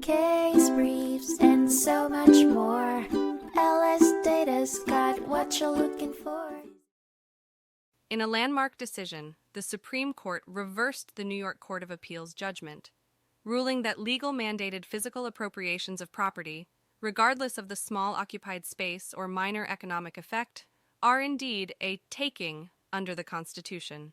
case briefs, and so much more. LSData's got what you're looking for. In a landmark decision, the Supreme Court reversed the New York Court of Appeals judgment, ruling that legal mandated physical appropriations of property, regardless of the small occupied space or minor economic effect, are indeed a taking under the Constitution.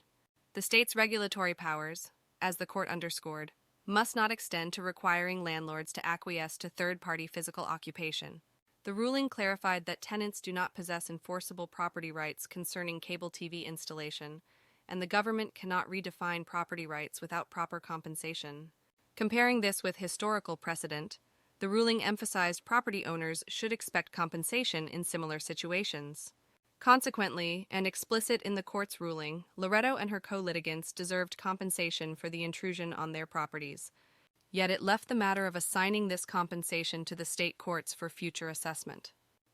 The state's regulatory powers, as the court underscored, must not extend to requiring landlords to acquiesce to third-party physical occupation. The ruling clarified that tenants do not possess enforceable property rights concerning cable TV installation, and the government cannot redefine property rights without proper compensation. Comparing this with historical precedent, the ruling emphasized property owners should expect compensation in similar situations. Consequently, and explicit in the court's ruling, Loretto and her co-litigants deserved compensation for the intrusion on their properties. Yet it left the matter of assigning this compensation to the state courts for future assessment.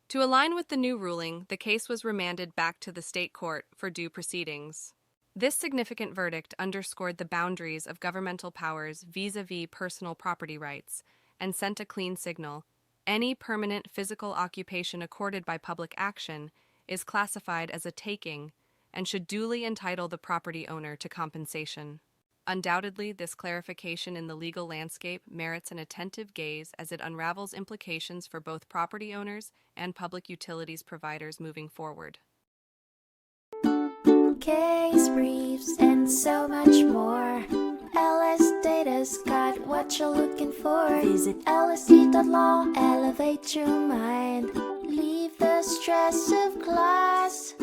To align with the new ruling, the case was remanded back to the state court for due proceedings. This significant verdict underscored the boundaries of governmental powers vis-a-vis personal property rights and sent a clean signal. Any permanent physical occupation accorded by public action is classified as a taking and should duly entitle the property owner to compensation. Undoubtedly, this clarification in the legal landscape merits an attentive gaze as it unravels implications for both property owners and public utilities providers moving forward. Case briefs, and so much more. LSData's got what you're looking for. Visit lsd.law, elevate your mind. Leave the stress of class.